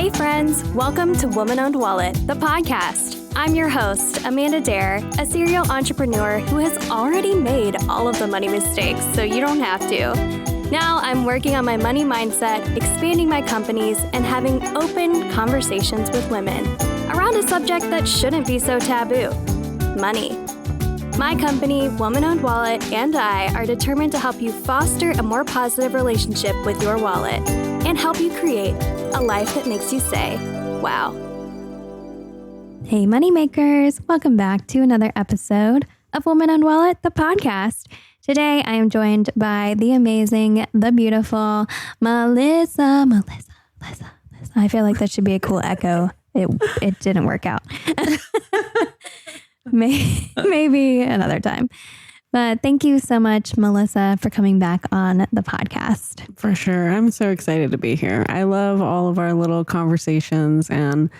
Hey friends, welcome to Woman-Owned Wallet, the podcast. I'm your host, Amanda Dare, a serial entrepreneur who has already made all of the money mistakes, so you don't have to. Now I'm working on my money mindset, expanding my companies, and having open conversations with women around a subject that shouldn't be so taboo, money. My company, Woman-Owned Wallet, and I are determined to help you foster a more positive relationship with your wallet and help you create a life that makes you say, wow. Hey, moneymakers. Welcome back to another episode of Woman-Owned Wallet, the podcast. Today, I am joined by the amazing, the beautiful Melissa. I feel like that should be a cool echo. It didn't work out. Maybe another time. But thank you so much, Melissa, for coming back on the podcast. For sure. I'm so excited to be here. I love all of our little conversations, and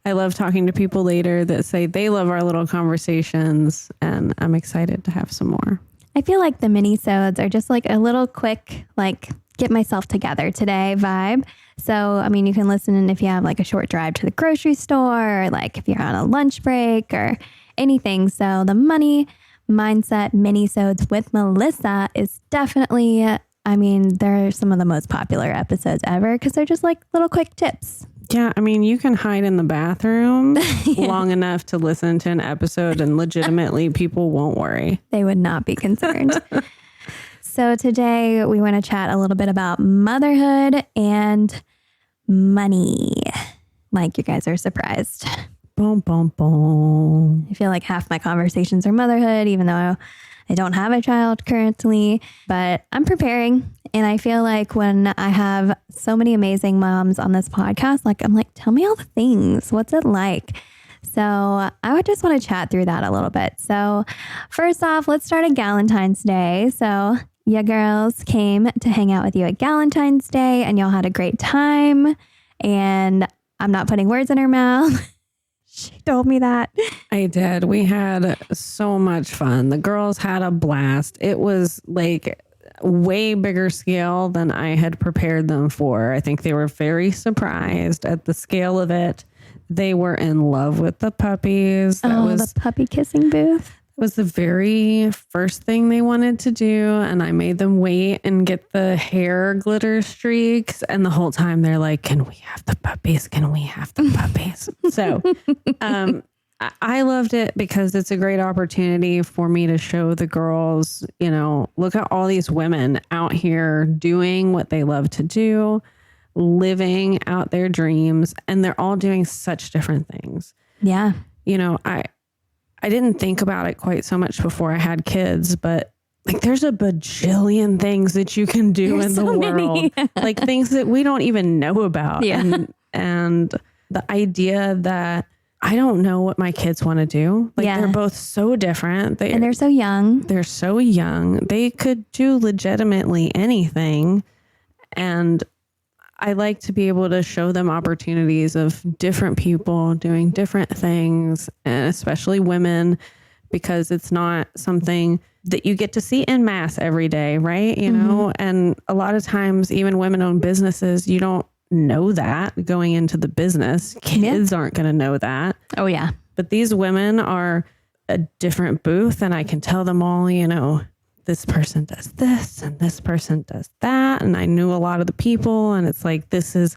I love talking to people later that say they love our little conversations, and I'm excited to have some more. I feel like the minisodes are just like a little quick, like get myself together today vibe. So, I mean, you can listen in if you have like a short drive to the grocery store, or like if you're on a lunch break or anything. So the money mindset minisodes with Melissa is definitely, I mean, they're some of the most popular episodes ever because they're just like little quick tips. Yeah, I mean, you can hide in the bathroom long enough to listen to an episode and legitimately people won't worry. They would not be concerned. So today we want to chat a little bit about motherhood and money. Like you guys are surprised. Boom, boom, boom. I feel like half my conversations are motherhood, even though I don't have a child currently, but I'm preparing. And I feel like when I have so many amazing moms on this podcast, like I'm like, tell me all the things. What's it like? So I would just want to chat through that a little bit. So first off, let's start at Galentine's Day. So you girls came to hang out with you at Galentine's Day and y'all had a great time. And I'm not putting words in her mouth. She told me that. I did. We had so much fun. The girls had a blast. It was like way bigger scale than I had prepared them for. I think they were very surprised at the scale of it. They were in love with the puppies. The puppy kissing booth. Was the very first thing they wanted to do. And I made them wait and get the hair glitter streaks. And the whole time they're like, can we have the puppies? Can we have the puppies? So I loved it because it's a great opportunity for me to show the girls, you know, look at all these women out here doing what they love to do, living out their dreams. And they're all doing such different things. Yeah. You know, I didn't think about it quite so much before I had kids, but like there's a bajillion things that you can do in the world, like things that we don't even know about. Yeah. And the idea that I don't know what my kids want to do. Like they're both so different. And they're so young. They're so young. They could do legitimately anything. And I like to be able to show them opportunities of different people doing different things, and especially women, because it's not something that you get to see en masse every day, right? You know, and a lot of times, even women-owned businesses, you don't know that going into the business. Kids aren't going to know that. Oh, yeah. But these women are a different booth, and I can tell them all, you know, this person does this and this person does that. And I knew a lot of the people, and it's like, this is,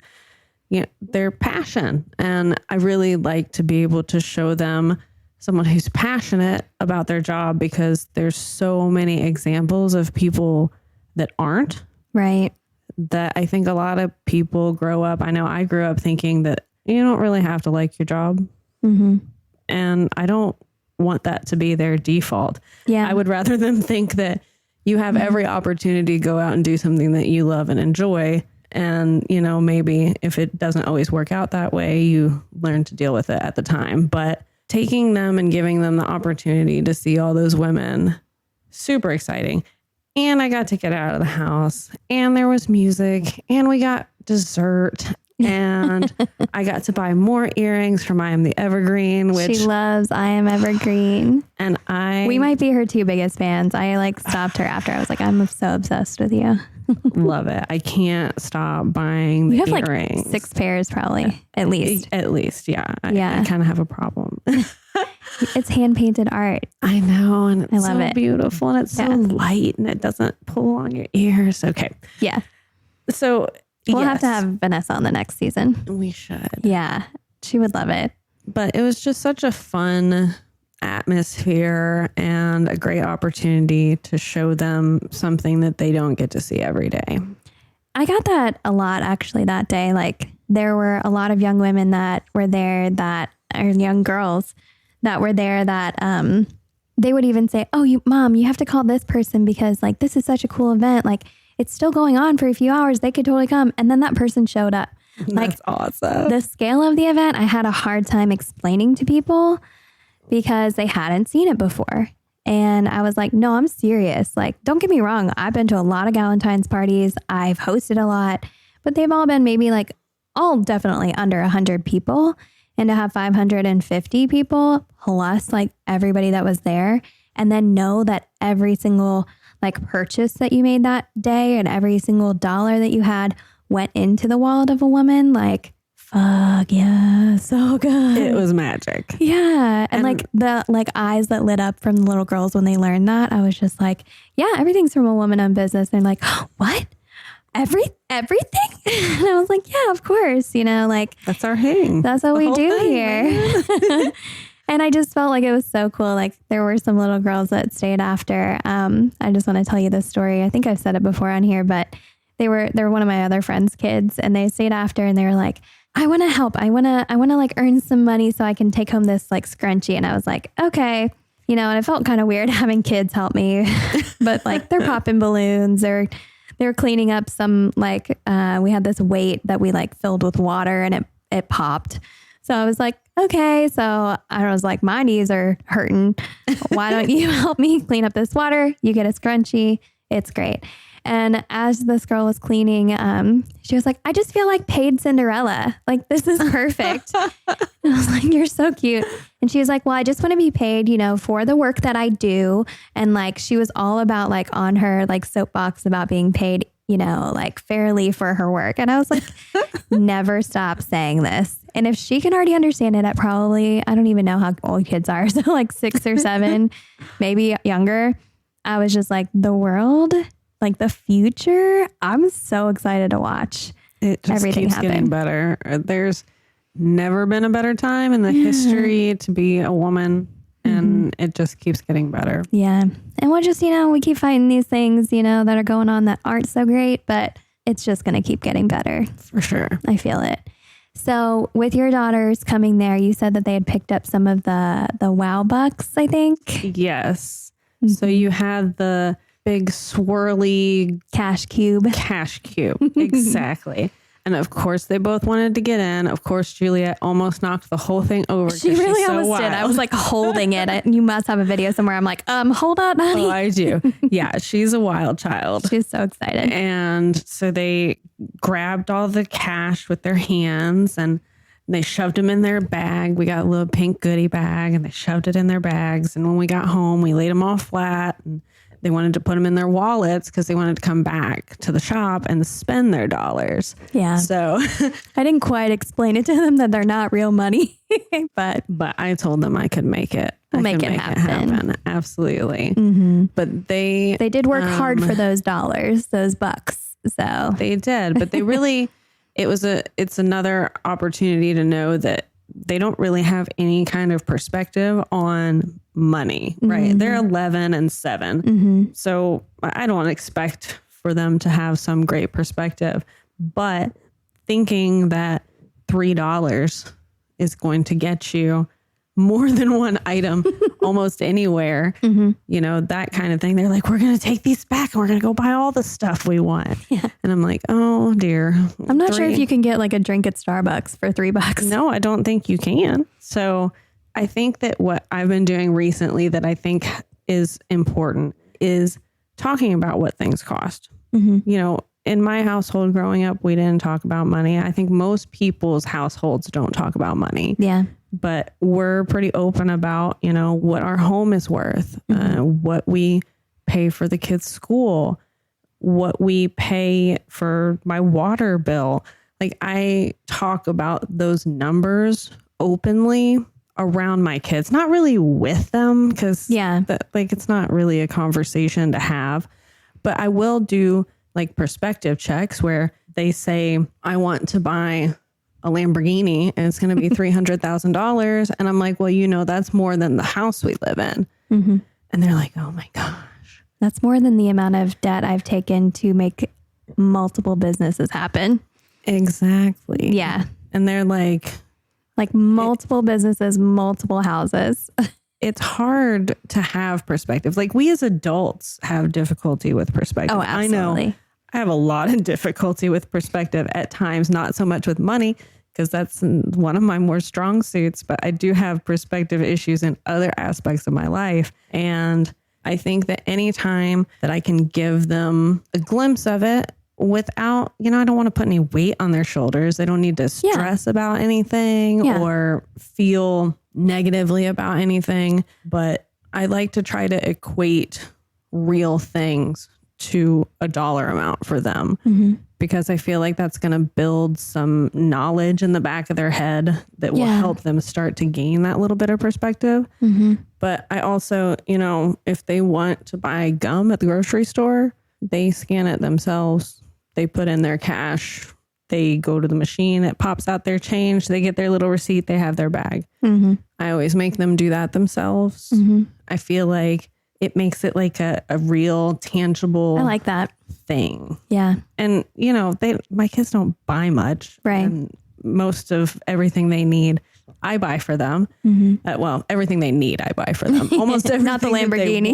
you know, their passion. And I really like to be able to show them someone who's passionate about their job, because there's so many examples of people that aren't. Right. That I think a lot of people grow up. I know I grew up thinking that you don't really have to like your job. Mm-hmm. And I don't want that to be their default. Yeah. I would rather them think that you have every opportunity to go out and do something that you love and enjoy. And, you know, maybe if it doesn't always work out that way, you learn to deal with it at the time. But taking them and giving them the opportunity to see all those women, super exciting. And I got to get out of the house, and there was music, and we got dessert. And I got to buy more earrings from I Am the Evergreen, which she loves I Am Evergreen. And we might be her two biggest fans. I like stopped her after. I was like, I'm so obsessed with you. Love it. I can't stop buying the earrings. Like 6 pairs probably, at least. At least, yeah. I kind of have a problem. It's hand-painted art. I know, and it's love so it. beautiful, and it's so light, and it doesn't pull on your ears. Okay. Yeah. So we'll have to have Vanessa on the next season. We should. Yeah. She would love it. But it was just such a fun atmosphere and a great opportunity to show them something that they don't get to see every day. I got that a lot actually that day. Like there were a lot of young women that were there or young girls that were there that they would even say, oh, Mom, you have to call this person because like this is such a cool event. Like it's still going on for a few hours. They could totally come. And then that person showed up. That's awesome. The scale of the event, I had a hard time explaining to people because they hadn't seen it before. And I was like, no, I'm serious. Like, don't get me wrong. I've been to a lot of Galentine's parties. I've hosted a lot, but they've all been maybe like all definitely under 100 people. And to have 550 people plus like everybody that was there, and then know that every single like purchase that you made that day and every single dollar that you had went into the wallet of a woman, like, fuck yeah, so good. It was magic. Yeah. And like the like eyes that lit up from the little girls when they learned that, I was just like, yeah, everything's from a woman-owned business. And like, what? Everything? And I was like, yeah, of course. You know, like that's our thing. That's what we do here. And I just felt like it was so cool. Like there were some little girls that stayed after. I just want to tell you this story. I think I've said it before on here, but they were one of my other friends' kids, and they stayed after and they were like, I want to help. I want to like earn some money so I can take home this like scrunchie. And I was like, okay. You know, and it felt kind of weird having kids help me, but like they're popping balloons or they're cleaning up some like, we had this weight that we like filled with water and it popped. So I was like, okay. So I was like, my knees are hurting. Why don't you help me clean up this water? You get a scrunchie. It's great. And as this girl was cleaning, she was like, I just feel like paid Cinderella. Like, this is perfect. And I was like, you're so cute. And she was like, well, I just want to be paid, you know, for the work that I do. And like, she was all about like on her like soapbox about being paid, you know, like fairly for her work. And I was like, never stop saying this. And if she can already understand it at probably, I don't even know how old kids are. So like 6 or 7, maybe younger. I was just like, the world, like the future, I'm so excited to watch. It just keeps getting better. There's never been a better time in the history to be a woman, and it just keeps getting better. Yeah. And we'll just, you know, we keep finding these things, you know, that are going on that aren't so great, but it's just going to keep getting better. For sure. I feel it. So with your daughters coming there, you said that they had picked up some of the wow bucks, I think. Yes. So you had the big swirly cash cube. Exactly. And of course they both wanted to get in. Of course, Juliet almost knocked the whole thing over. She really almost did. I was like holding it. You must have a video somewhere. I'm like, hold on, honey. Oh, I do. Yeah. She's a wild child. She's so excited. And so they grabbed all the cash with their hands and they shoved them in their bag. We got a little pink goodie bag and they shoved it in their bags. And when we got home, we laid them all flat and they wanted to put them in their wallets because they wanted to come back to the shop and spend their dollars. Yeah. So I didn't quite explain it to them that they're not real money, but I told them I could make it. We'll make it happen. Absolutely. Mm-hmm. But they did work hard for those dollars, those bucks. So they did, but they really, it's another opportunity to know that they don't really have any kind of perspective on money, right? They're 11 and 7. So I don't expect for them to have some great perspective, but thinking that $3 is going to get you more than one item almost anywhere, you know, that kind of thing. They're like, we're going to take these back and we're going to go buy all the stuff we want. Yeah. And I'm like, oh dear. I'm not sure if you can get like a drink at Starbucks for $3. No, I don't think you can. So I think that what I've been doing recently that I think is important is talking about what things cost. You know, in my household growing up, we didn't talk about money. I think most people's households don't talk about money. Yeah. But we're pretty open about, you know, what our home is worth, what we pay for the kids' school, what we pay for my water bill. Like I talk about those numbers openly around my kids, not really with them because it's not really a conversation to have, but I will do like perspective checks where they say, I want to buy a Lamborghini and it's going to be $300,000. And I'm like, well, that's more than the house we live in. Mm-hmm. And they're like, oh my gosh. That's more than the amount of debt I've taken to make multiple businesses happen. Exactly. Yeah. And they're like multiple businesses, multiple houses. It's hard to have perspective. Like we as adults have difficulty with perspective. Oh, absolutely. I know I have a lot of difficulty with perspective at times, not so much with money because that's one of my more strong suits, but I do have perspective issues in other aspects of my life. And I think that anytime that I can give them a glimpse of it without, I don't want to put any weight on their shoulders. They don't need to stress about anything or feel negatively about anything. But I like to try to equate real things to a dollar amount for them because I feel like that's going to build some knowledge in the back of their head that will help them start to gain that little bit of perspective. But I also, if they want to buy gum at the grocery store, they scan it themselves. They put in their cash. They go to the machine. It pops out their change. They get their little receipt. They have their bag. I always make them do that themselves. I feel like it makes it like a real tangible I like that thing. Yeah. And, my kids don't buy much. Right. And most of everything they need, I buy for them. Everything they need, I buy for them. Almost everything. Not the Lamborghini.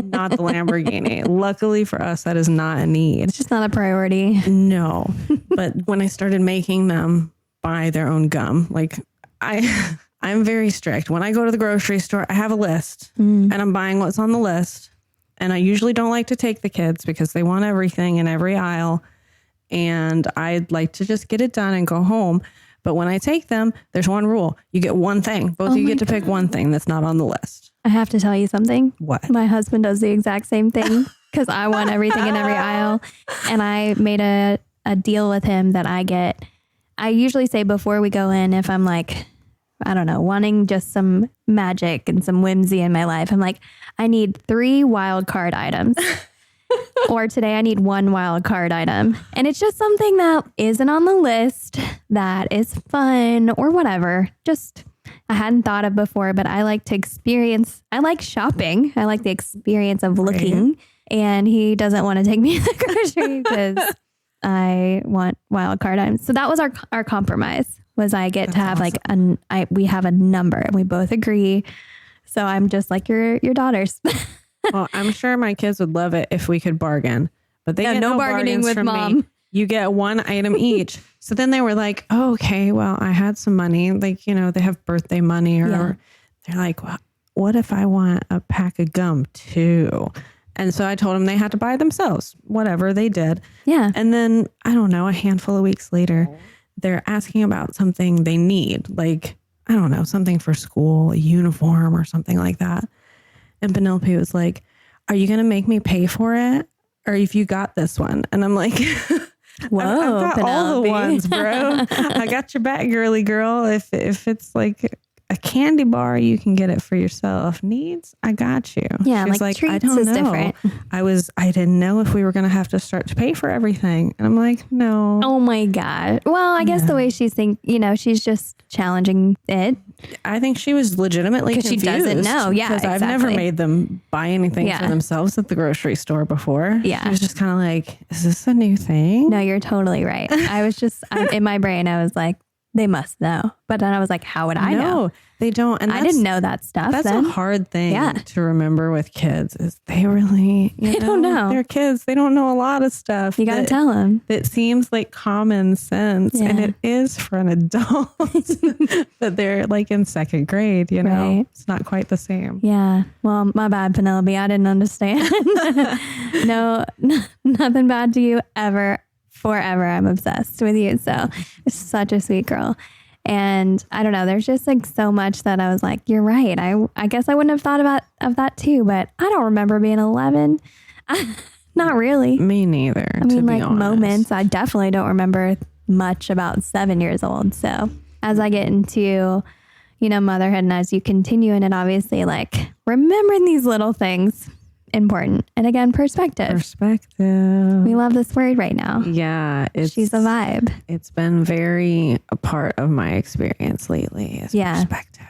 Not the Lamborghini. Luckily for us, that is not a need. It's just not a priority. No. But when I started making them buy their own gum, like I'm very strict. When I go to the grocery store, I have a list and I'm buying what's on the list. And I usually don't like to take the kids because they want everything in every aisle. And I'd like to just get it done and go home. But when I take them, there's one rule. You get one thing. Both of you get to pick one thing that's not on the list. I have to tell you something. What? My husband does the exact same thing because I want everything in every aisle. And I made a deal with him that I usually say before we go in, if I'm like, I don't know, wanting just some magic and some whimsy in my life, I'm like, I need 3 wild card items. Or today I need 1 wild card item. And it's just something that isn't on the list that is fun or whatever. Just I hadn't thought of before, but I like to experience. I like shopping. I like the experience of looking. Right. And he doesn't want to take me to the grocery because I want wild card items. So that was our compromise. Was I get That's to have awesome. We have a number and we both agree. So I'm just like your daughters. Well, I'm sure my kids would love it if we could bargain, but they get no bargaining with mom. Me. You get 1 item each. So then they were like, oh, okay, well, I had some money. Like, they have birthday money or they're like, well, what if I want a pack of gum too? And so I told them they had to buy it themselves, whatever they did. Yeah. And then I don't know, a handful of weeks later, they're asking about something they need, like, I don't know, something for school, a uniform or something like that. And Penelope was like, are you going to make me pay for it? Or if you got this one? And I'm like, whoa, I've got Penelope. All the ones, bro. I got your back, girly girl. If it's like a candy bar, you can get it for yourself. Needs, I got you. Yeah, like treats I don't is know. Different. I didn't know if we were going to have to start to pay for everything. And I'm like, no. Oh my God. Well, I guess the way she's she's just challenging it. I think she was legitimately confused. Because she doesn't know. Yeah, because I've never made them buy anything for themselves at the grocery store before. Yeah. She was just kind of like, is this a new thing? No, you're totally right. I was just, in my brain, I was like, they must know. But then I was like, how would I know? They don't. And I didn't know that stuff. That's a hard thing to remember with kids is they really, they don't know. They're kids. They don't know a lot of stuff. You got to tell them. It seems like common sense and it is for an adult, but they're like in 2nd grade, right. It's not quite the same. Yeah. Well, my bad, Penelope. I didn't understand. No, nothing bad to you ever. Forever. I'm obsessed with you. So you're such a sweet girl. And I don't know, there's just like so much that I was like, you're right. I guess I wouldn't have thought of that too, but I don't remember being 11. Not really. Me neither. I mean, like moments. I definitely don't remember much about 7 years old. So as I get into, motherhood and as you continue in it, obviously, like remembering these little things, important. And again, perspective. We love this word right now. Yeah. She's a vibe. It's been very a part of my experience lately is perspective.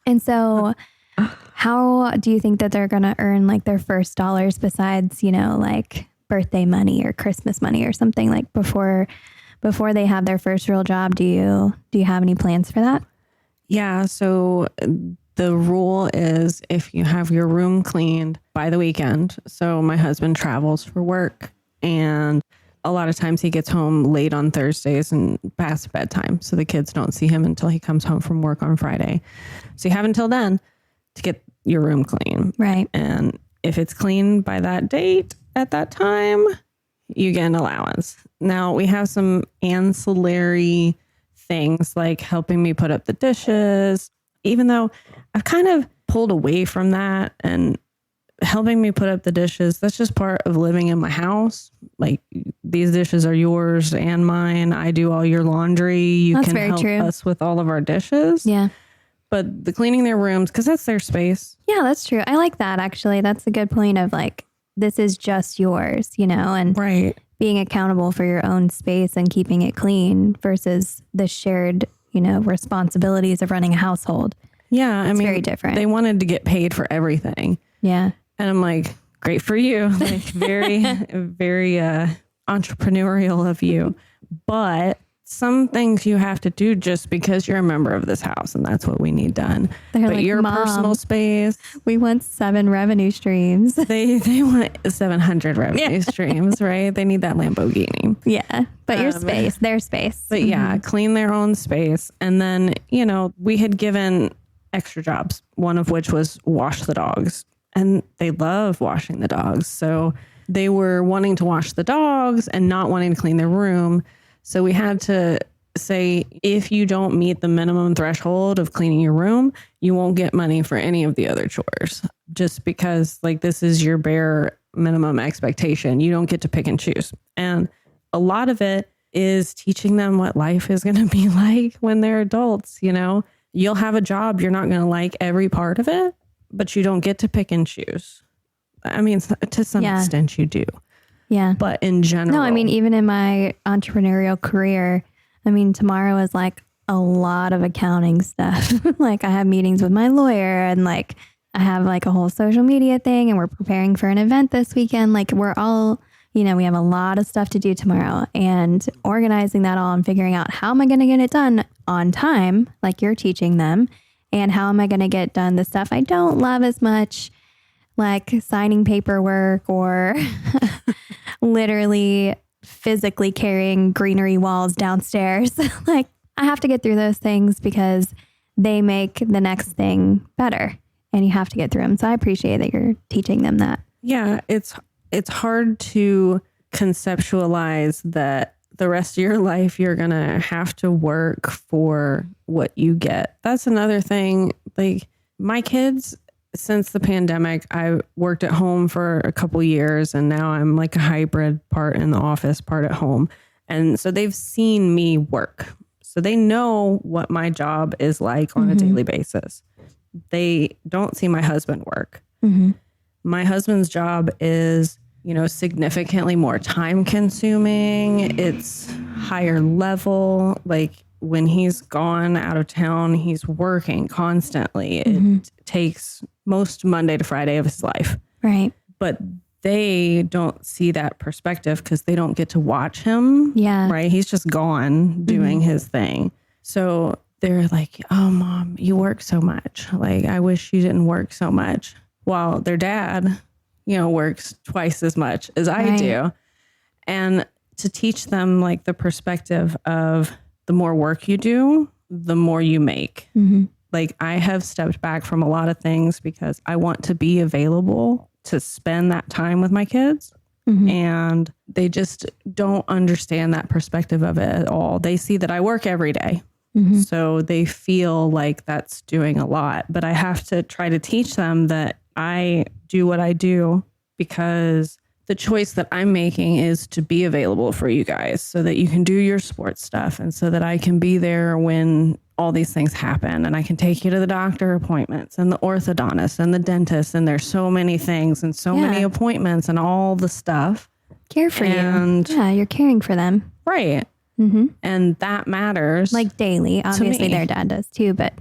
And so how do you think that they're going to earn like their first dollars besides, like birthday money or Christmas money or something like before they have their first real job? Do you have any plans for that? Yeah. So the rule is if you have your room cleaned by the weekend. So my husband travels for work and a lot of times he gets home late on Thursdays and past bedtime. So the kids don't see him until he comes home from work on Friday. So you have until then to get your room clean. Right. And if it's clean by that date at that time, you get an allowance. Now we have some ancillary things like helping me put up the dishes, even though I've kind of pulled away from that, and helping me put up the dishes, that's just part of living in my house. Like these dishes are yours and mine. I do all your laundry. You can help us with all of our dishes. Yeah. But the cleaning their rooms, because that's their space. Yeah, that's true. I like that, actually. That's a good point of like, this is just yours, and right. Being accountable for your own space and keeping it clean versus the shared, responsibilities of running a household. Yeah. It's very different. They wanted to get paid for everything. Yeah. And I'm like, great for you. Like very, very entrepreneurial of you. But some things you have to do just because you're a member of this house, and that's what we need done. They're but like, your Mom, personal space. We want 7 revenue streams. They want 700 revenue streams, right? They need that Lamborghini. Yeah. But your space, their space. But yeah, clean their own space. And then, we had given extra jobs, one of which was wash the dogs. And they love washing the dogs. So they were wanting to wash the dogs and not wanting to clean their room. So we had to say, if you don't meet the minimum threshold of cleaning your room, you won't get money for any of the other chores. Just because like this is your bare minimum expectation. You don't get to pick and choose. And a lot of it is teaching them what life is going to be like when they're adults. You'll have a job. You're not going to like every part of it, but you don't get to pick and choose. I mean, to some extent you do. Yeah. But in general. No, I mean, even in my entrepreneurial career, tomorrow is like a lot of accounting stuff. Like I have meetings with my lawyer and like I have like a whole social media thing and we're preparing for an event this weekend. Like we're all, we have a lot of stuff to do tomorrow, and organizing that all and figuring out how am I going to get it done on time, like you're teaching them, and how am I going to get done the stuff I don't love as much, like signing paperwork or literally physically carrying greenery walls downstairs. Like I have to get through those things because they make the next thing better and you have to get through them. So I appreciate that you're teaching them that. Yeah, it's hard to conceptualize that the rest of your life you're going to have to work for what you get. That's another thing. Like my kids, since the pandemic, I worked at home for a couple years, and now I'm like a hybrid, part in the office, part at home. And so they've seen me work. So they know what my job is like on a daily basis. They don't see my husband work. My husband's job is, significantly more time consuming. It's higher level. Like when he's gone out of town, he's working constantly. It takes most Monday to Friday of his life. Right. But they don't see that perspective because they don't get to watch him. Yeah. Right. He's just gone doing his thing. So they're like, oh, Mom, you work so much. Like, I wish you didn't work so much. While their dad, works twice as much as I do. And to teach them like the perspective of the more work you do, the more you make. Like I have stepped back from a lot of things because I want to be available to spend that time with my kids. And they just don't understand that perspective of it at all. They see that I work every day. So they feel like that's doing a lot. But I have to try to teach them that I do what I do because the choice that I'm making is to be available for you guys so that you can do your sports stuff and so that I can be there when all these things happen and I can take you to the doctor appointments and the orthodontist and the dentist. And there's so many things and so many appointments and all the stuff. Care for you. Yeah, you're caring for them. Right. Mm-hmm. And that matters. Like daily. Obviously their dad does too, but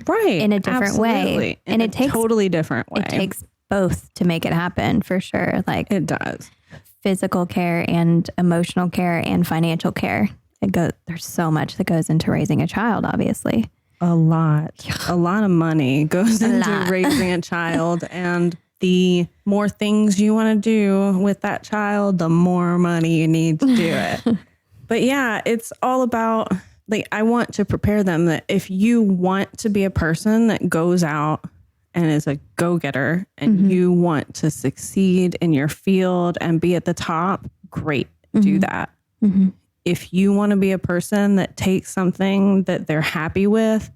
in a different way. And it takes totally different way. It takes both to make it happen for sure. Like it does. Physical care and emotional care and financial care. There's so much that goes into raising a child, obviously. A lot of money goes into raising a child. And the more things you want to do with that child, the more money you need to do it. But yeah, it's all about, like, I want to prepare them that if you want to be a person that goes out and is a go-getter and you want to succeed in your field and be at the top, great, do that. If you want to be a person that takes something that they're happy with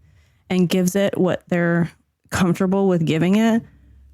and gives it what they're comfortable with giving it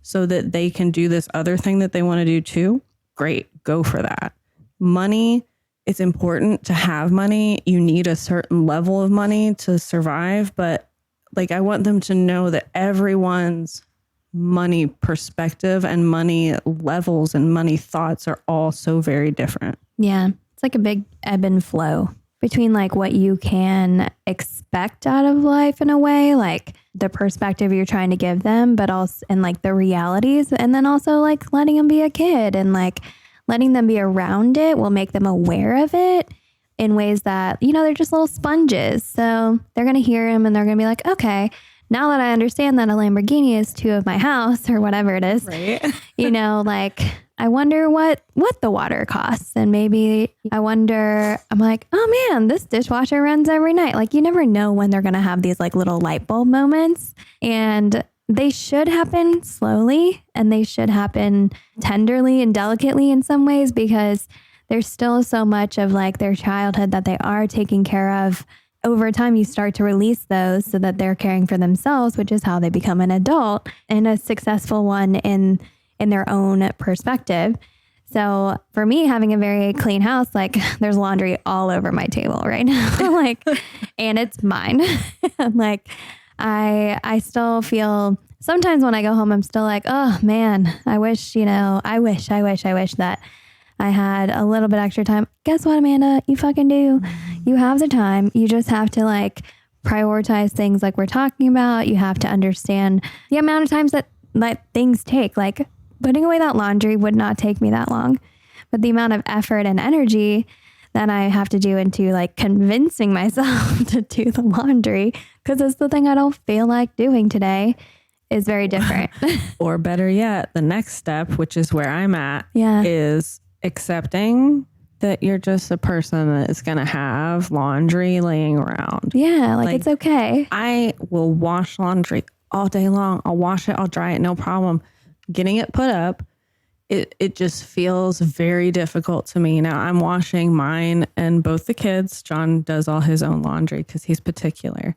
so that they can do this other thing that they want to do too, great, go for that. Money, it's important to have money. You need a certain level of money to survive, but like, I want them to know that everyone's money perspective and money levels and money thoughts are all so very different. Yeah. It's like a big ebb and flow between like what you can expect out of life in a way, like the perspective you're trying to give them, but also, and like the realities, and then also like letting them be a kid and like letting them be around it will make them aware of it in ways that, they're just little sponges. So they're going to hear him and they're going to be like, okay, now that I understand that a Lamborghini is 2 of my house or whatever it is, right? Like, I wonder what the water costs. And maybe I'm like, oh man, this dishwasher runs every night. Like, you never know when they're going to have these like little light bulb moments, and they should happen slowly and they should happen tenderly and delicately in some ways, because there's still so much of like their childhood that they are taking care of. Over time, you start to release those so that they're caring for themselves, which is how they become an adult and a successful one in their own perspective. So for me, having a very clean house, like there's laundry all over my table right now, like, and it's mine. Like I still feel sometimes when I go home, I'm still like, oh man, I wish that I had a little bit extra time. Guess what, Amanda? You fucking do. You have the time. You just have to like prioritize things like we're talking about. You have to understand the amount of times that things take. Like putting away that laundry would not take me that long. But the amount of effort and energy that I have to do into like convincing myself to do the laundry, because it's the thing I don't feel like doing today, is very different. Or better yet, the next step, which is where I'm at, is accepting that you're just a person that is going to have laundry laying around. Yeah, like it's okay. I will wash laundry all day long. I'll wash it, I'll dry it, no problem. Getting it put up, it just feels very difficult to me. Now I'm washing mine and both the kids. John does all his own laundry because he's particular.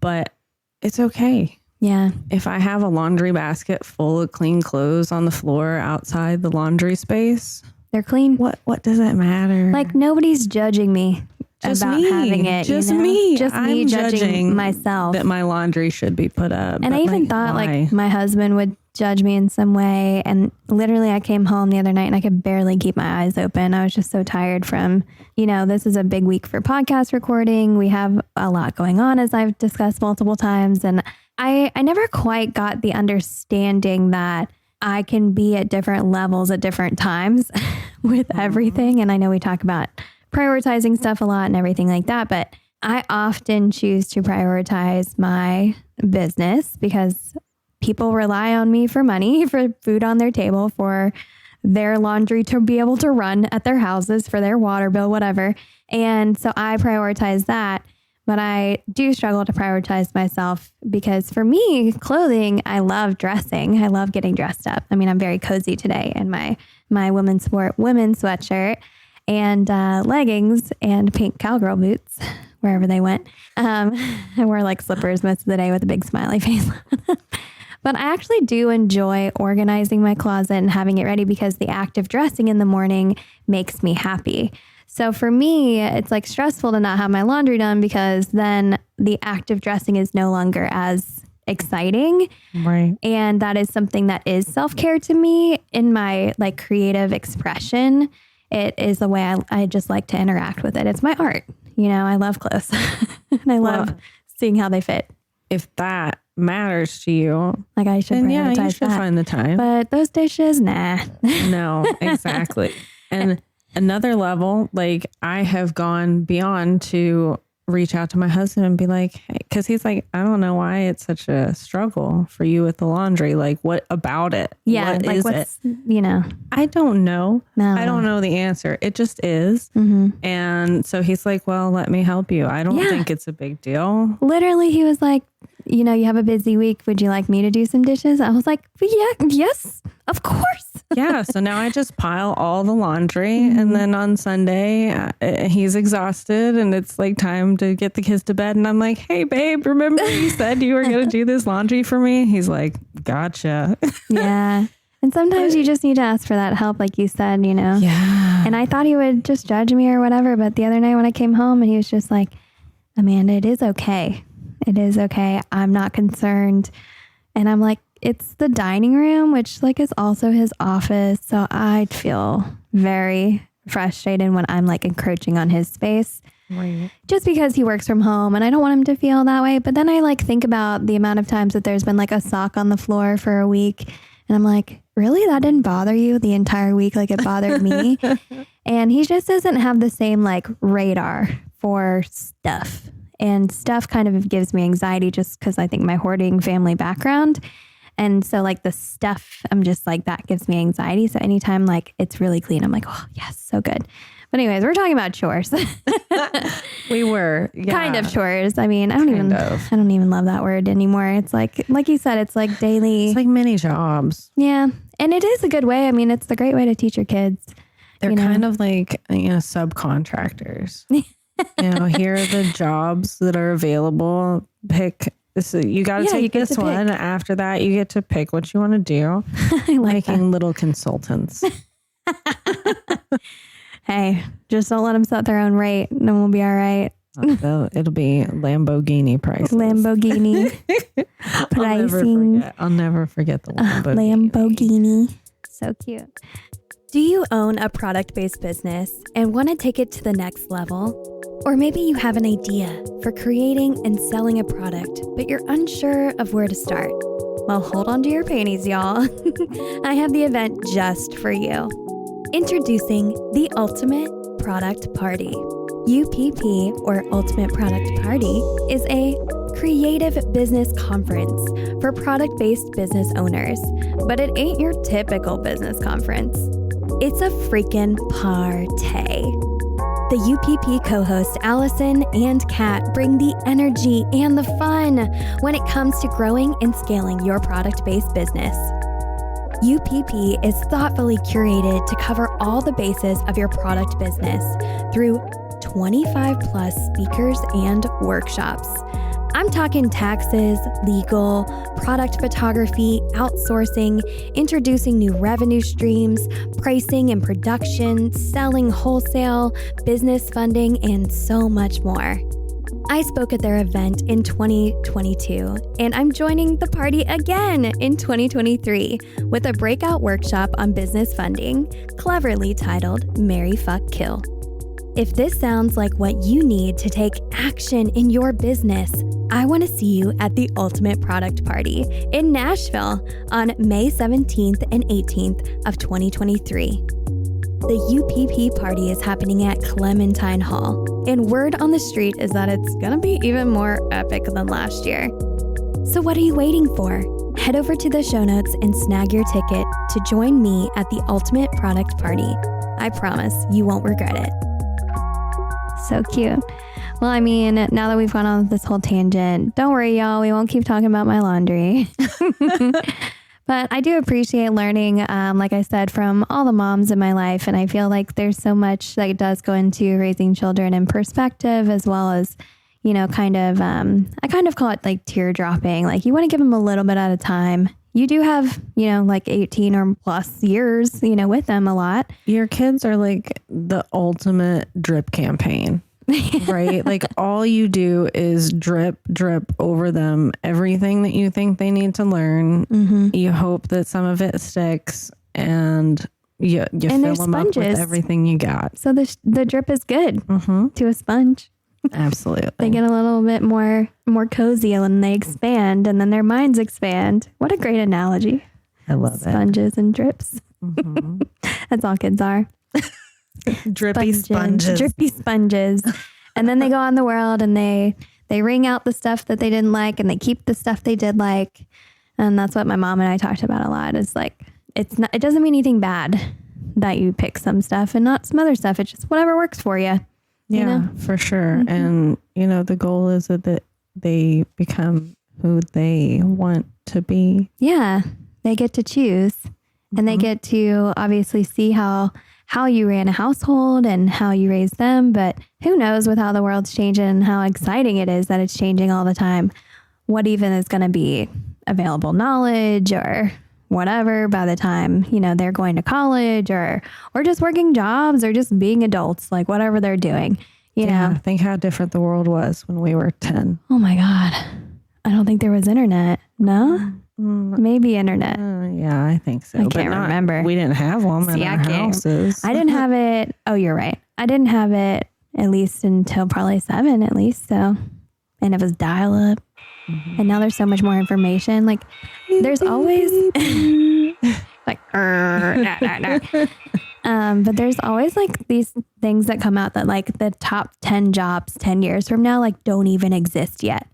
But it's okay. Yeah. If I have a laundry basket full of clean clothes on the floor outside the laundry space, they're clean. What does it matter? Like nobody's judging me about having it. Just me. Just me I'm judging myself that my laundry should be put up. And I even thought like my husband would judge me in some way. And literally I came home the other night and I could barely keep my eyes open. I was just so tired from, this is a big week for podcast recording. We have a lot going on, as I've discussed multiple times. And I never quite got the understanding that I can be at different levels at different times with everything. And I know we talk about prioritizing stuff a lot and everything like that, but I often choose to prioritize my business because people rely on me for money, for food on their table, for their laundry to be able to run at their houses, for their water bill, whatever. And so I prioritize that. But I do struggle to prioritize myself because for me, clothing, I love dressing. I love getting dressed up. I mean, I'm very cozy today in my women's sweatshirt and leggings and pink cowgirl boots, wherever they went. I wore like slippers most of the day with a big smiley face. But I actually do enjoy organizing my closet and having it ready because the act of dressing in the morning makes me happy. So for me, it's like stressful to not have my laundry done because then the act of dressing is no longer as exciting. Right. And that is something that is self-care to me in my like creative expression. It is the way I just like to interact with it. It's my art. You know, I love clothes and I love seeing how they fit. If that matters to you, like I should prioritize you should find the time. But those dishes, nah. No, exactly. And another level, like I have gone beyond to reach out to my husband and be like, hey, because he's like, I don't know why it's such a struggle for you with the laundry. Like, what about it? Yeah, what like is what's, it? You know, I don't know. No. I don't know the answer. It just is. And so he's like, well, let me help you. I don't think it's a big deal. Literally, he was like, you know, you have a busy week. Would you like me to do some dishes? I was like, yes, of course. Yeah. So now I just pile all the laundry. And then on Sunday, he's exhausted and it's like time to get the kids to bed. And I'm like, hey, babe, remember you said you were going to do this laundry for me? He's like, gotcha. Yeah. And sometimes you just need to ask for that help, like you said, you know? Yeah. And I thought he would just judge me or whatever. But the other night when I came home and he was just like, Amanda, it is okay. It is okay. I'm not concerned. And I'm like, it's the dining room, which like is also his office. So I'd feel very frustrated when I'm like encroaching on his space. Right. Just because he works from home and I don't want him to feel that way. But then I like think about the amount of times that there's been like a sock on the floor for a week. And I'm like, really? That didn't bother you the entire week like it bothered me? And he just doesn't have the same like radar for stuff. And stuff kind of gives me anxiety just because I think my hoarding family background. And so like the stuff, I'm just like, that gives me anxiety. So anytime like it's really clean, I'm like, oh yes, so good. But anyways, we're talking about chores. We were kind of chores. I mean, I don't even love that word anymore. It's like you said, it's like daily. It's like mini jobs. Yeah. And it is a good way. I mean, it's the great way to teach your kids. They're kind of like, subcontractors. Here are the jobs that are available. Pick. So you got to take this one. After that, you get to pick what you want to do. I like making that. little consultants. Hey, just don't let them set their own rate, and then we'll be all right. It'll be Lamborghini prices. Lamborghini pricing. I'll never forget the Lamborghini. Lamborghini. So cute. Do you own a product-based business and want to take it to the next level? Or maybe you have an idea for creating and selling a product, but you're unsure of where to start. Well, hold on to your panties, y'all. I have the event just for you. Introducing the Ultimate Product Party. UPP, or Ultimate Product Party, is a creative business conference for product-based business owners, but it ain't your typical business conference. It's a freaking party. The UPP co-hosts Allison and Kat bring the energy and the fun when it comes to growing and scaling your product-based business. UPP is thoughtfully curated to cover all the bases of your product business through 25 plus speakers and workshops. I'm talking taxes, legal, product photography, outsourcing, introducing new revenue streams, pricing and production, selling wholesale, business funding, and so much more. I spoke at their event in 2022, and I'm joining the party again in 2023 with a breakout workshop on business funding, cleverly titled Marry, Fuck, Kill. If this sounds like what you need to take action in your business, I want to see you at the Ultimate Product Party in Nashville on May 17th and 18th of 2023. The UPP party is happening at Galentine Hall, and word on the street is that it's going to be even more epic than last year. So what are you waiting for? Head over to the show notes and snag your ticket to join me at the Ultimate Product Party. I promise you won't regret it. So cute. Well, I mean, now that we've gone on this whole tangent, don't worry, y'all. We won't keep talking about my laundry. But I do appreciate learning, like I said, from all the moms in my life. And I feel like there's so much that does go into raising children in perspective, as well as, I kind of call it like teardropping. Like you want to give them a little bit at a time. You do have, like 18 or plus years, with them a lot. Your kids are like the ultimate drip campaign, right? Like all you do is drip over them. Everything that you think they need to learn. Mm-hmm. You hope that some of it sticks and you fill them up with everything you got. So the drip is good to a sponge. Absolutely. They get a little bit more cozy and they expand, and then their minds expand. What a great analogy. I love Sponges and drips. Mm-hmm. That's all kids are. Drippy sponges. Drippy sponges. And then they go on the world and they wring out the stuff that they didn't like and they keep the stuff they did like. And that's what my mom and I talked about a lot. Is like, it doesn't mean anything bad that you pick some stuff and not some other stuff. It's just whatever works for you. Yeah, for sure. Mm-hmm. And, the goal is that they become who they want to be. Yeah, they get to choose and they get to obviously see how you ran a household and how you raised them. But who knows with how the world's changing and how exciting it is that it's changing all the time. What even is going to be available knowledge or whatever by the time, they're going to college or just working jobs or just being adults, like whatever they're doing, Think how different the world was when we were 10. Oh my God. I don't think there was internet. No? Maybe internet. Yeah, I think so. I can't remember. We didn't have them in our houses. I didn't have it. Oh, you're right. I didn't have it at least until probably 7 at least. So, and it was dial up. Mm-hmm. And now there's so much more information. Like there's always like, but there's always like these things that come out that like the top 10 jobs 10 years from now, like don't even exist yet.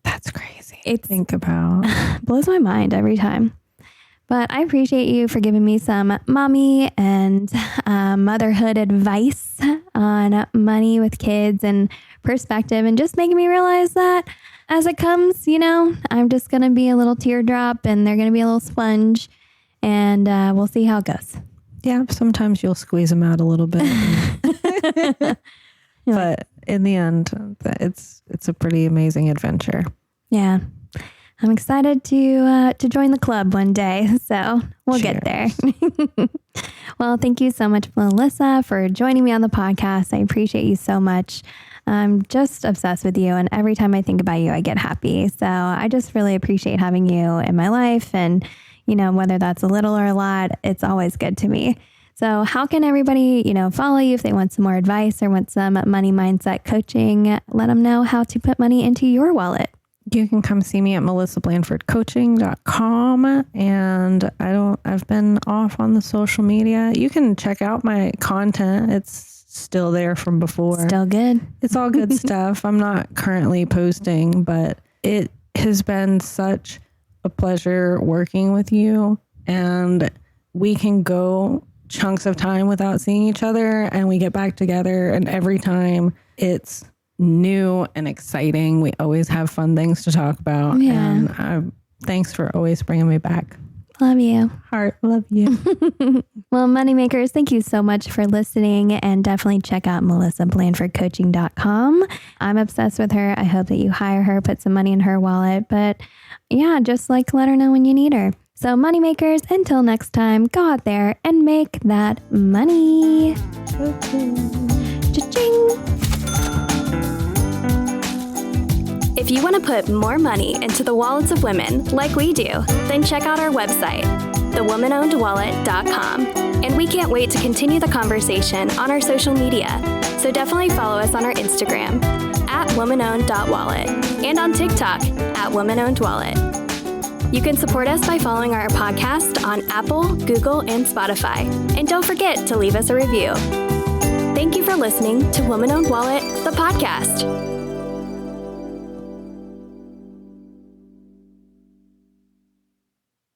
That's crazy. Think about. Blows my mind every time. But I appreciate you for giving me some mommy and motherhood advice on money with kids and perspective and just making me realize that as it comes, I'm just going to be a little teardrop and they're going to be a little sponge and we'll see how it goes. Yeah. Sometimes you'll squeeze them out a little bit. But in the end, it's a pretty amazing adventure. Yeah. I'm excited to join the club one day. So we'll get there. Well, thank you so much, Melissa, for joining me on the podcast. I appreciate you so much. I'm just obsessed with you. And every time I think about you, I get happy. So I just really appreciate having you in my life. And, whether that's a little or a lot, it's always good to me. So how can everybody, follow you if they want some more advice or want some money mindset coaching? Let them know how to put money into your wallet. You can come see me at melissablandfordcoaching.com. And I've been off on the social media. You can check out my content. It's still there from before. Still good. It's all good stuff. I'm not currently posting, but it has been such a pleasure working with you. And we can go chunks of time without seeing each other and we get back together. And every time it's new and exciting. We always have fun things to talk about. Yeah. And thanks for always bringing me back. Love you. Heart, love you. Well, moneymakers, thank you so much for listening and definitely check out melissablandfordcoaching.com. I'm obsessed with her. I hope that you hire her, put some money in her wallet, but yeah, just like let her know when you need her. So moneymakers, until next time, go out there and make that money. Cha-ching. If you want to put more money into the wallets of women like we do, then check out our website, thewomanownedwallet.com. And we can't wait to continue the conversation on our social media. So definitely follow us on our Instagram @womanowned.wallet and on TikTok @womanownedwallet. You can support us by following our podcast on Apple, Google, and Spotify. And don't forget to leave us a review. Thank you for listening to Woman Owned Wallet, the podcast.